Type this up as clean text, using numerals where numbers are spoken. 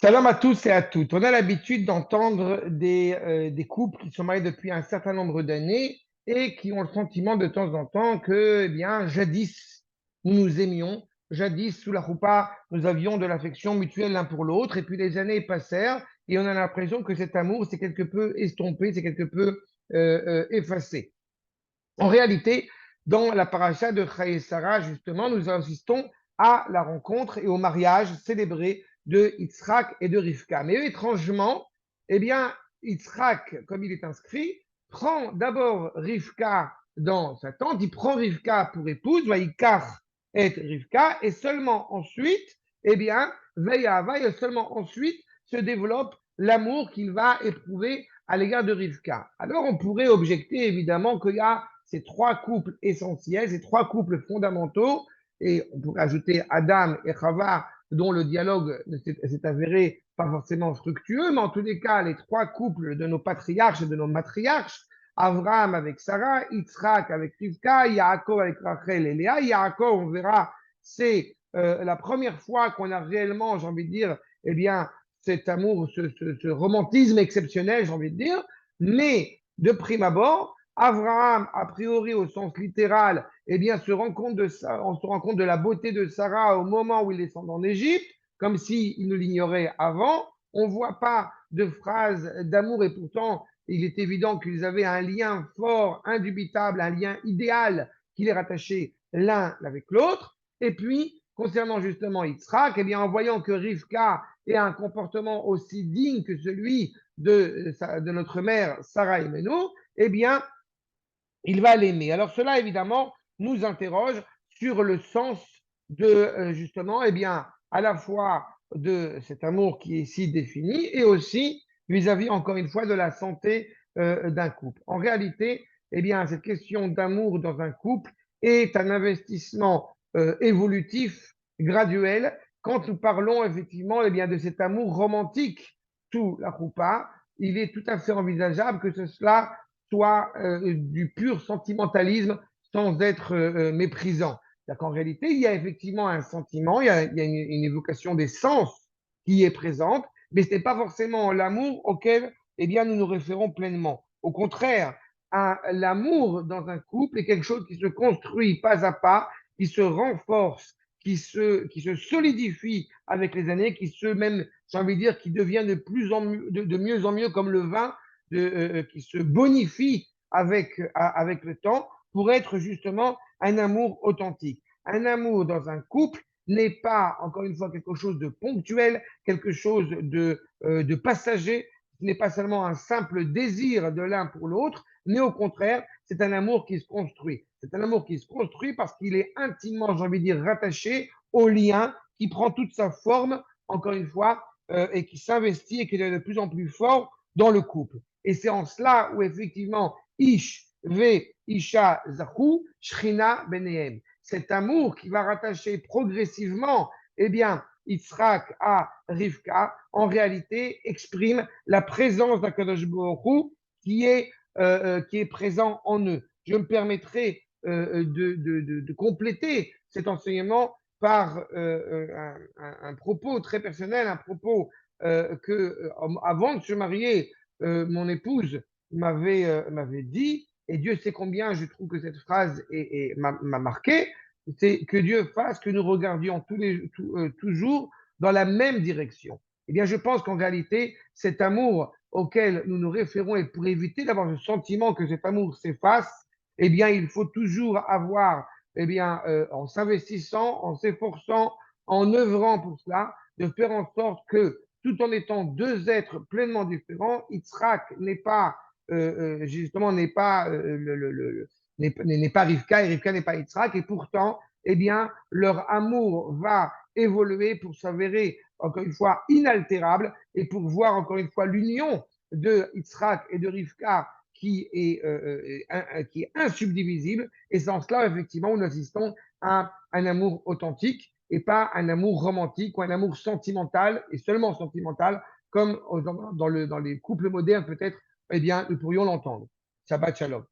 Salam à tous et à toutes. On a l'habitude d'entendre des couples qui sont mariés depuis un certain nombre d'années et qui ont le sentiment de temps en temps que, eh bien, jadis, nous nous aimions, jadis, sous la roupa, nous avions de l'affection mutuelle l'un pour l'autre, et puis les années passèrent et on a l'impression que cet amour s'est quelque peu estompé, c'est quelque peu effacé. En réalité, dans la paracha de Chayei Sarah, justement, nous assistons à la rencontre et au mariage célébré de Yitzhak et de Rivka. Mais étrangement, eh bien, Yitzhak, comme il est inscrit, prend d'abord Rivka dans sa tente, il prend Rivka pour épouse, Vaïkar et Rivka, et seulement ensuite, eh bien, Veillava, et seulement ensuite se développe l'amour qu'il va éprouver à l'égard de Rivka. Alors on pourrait objecter évidemment qu'il y a ces trois couples essentiels, ces trois couples fondamentaux, et on pourrait ajouter Adam et Chava, dont le dialogue s'est avéré pas forcément fructueux, mais en tous les cas, les trois couples de nos patriarches et de nos matriarches, Abraham avec Sarah, Yitzhak avec Rivka, Yaakov avec Rachel et Léa. Yaakov, on verra, c'est la première fois qu'on a réellement, j'ai envie de dire, eh bien, cet amour, ce romantisme exceptionnel, j'ai envie de dire, mais de prime abord, Abraham, a priori au sens littéral, eh bien, on se rend compte de la beauté de Sarah au moment où il descend en Égypte, comme s'il ne l'ignorait avant. On ne voit pas de phrase d'amour et pourtant, il est évident qu'ils avaient un lien fort, indubitable, un lien idéal qui les rattachait l'un avec l'autre. Et puis, concernant justement Yitzhak, eh bien, en voyant que Rivka ait un comportement aussi digne que celui de notre mère Sarah Imenu, eh bien, il va l'aimer. Alors cela, évidemment, nous interroge sur le sens de, justement, eh bien, à la fois de cet amour qui est si défini et aussi vis-à-vis, encore une fois, de la santé d'un couple. En réalité, eh bien, cette question d'amour dans un couple est un investissement évolutif, graduel, quand nous parlons effectivement eh bien, de cet amour romantique sous la roupa. Il est tout à fait envisageable que cela soit du pur sentimentalisme sans être méprisant. C'est-à-dire qu'en réalité, il y a effectivement un sentiment, il y a une évocation des sens qui est présente, mais ce n'est pas forcément l'amour auquel eh bien, nous nous référons pleinement. Au contraire, l'amour dans un couple est quelque chose qui se construit pas à pas, qui se renforce, qui se solidifie avec les années, qui se même, j'ai envie de dire, qui devient de mieux en mieux comme le vin qui se bonifie avec le temps pour être justement un amour authentique. Un amour dans un couple n'est pas, encore une fois, quelque chose de ponctuel, quelque chose de passager, ce n'est pas seulement un simple désir de l'un pour l'autre, mais au contraire, c'est un amour qui se construit. C'est un amour qui se construit parce qu'il est intimement, j'ai envie de dire, rattaché au lien qui prend toute sa forme, encore une fois, et qui s'investit et qui est de plus en plus fort dans le couple. Et c'est en cela où effectivement, Ish ve Isha Zahu, Shrina Benehem. Cet amour qui va rattacher progressivement, eh bien, Yitzhak à Rivka, en réalité, exprime la présence d'Akadosh Baruch Hu qui est présent en eux. Je me permettrai de compléter cet enseignement par un propos très personnel, un propos que avant de se marier, mon épouse m'avait dit, et Dieu sait combien je trouve que cette phrase m'a marqué, c'est que Dieu fasse que nous regardions toujours dans la même direction. Eh bien, je pense qu'en réalité, cet amour auquel nous nous référons, et pour éviter d'avoir le sentiment que cet amour s'efface, eh bien, il faut toujours avoir, eh bien, en s'investissant, en s'efforçant, en œuvrant pour cela, de faire en sorte que tout en étant deux êtres pleinement différents, Yitzhak n'est pas, justement, n'est pas Rivka et Rivka n'est pas Yitzhak, et pourtant, eh bien, leur amour va évoluer pour s'avérer, encore une fois, inaltérable, et pour voir, encore une fois, l'union de Yitzhak et de Rivka qui est insubdivisible, et c'est en cela, effectivement, nous assistons à un amour authentique et pas un amour romantique ou un amour sentimental et seulement sentimental, comme dans les couples modernes, peut-être, eh bien, nous pourrions l'entendre. Shabbat Shalom.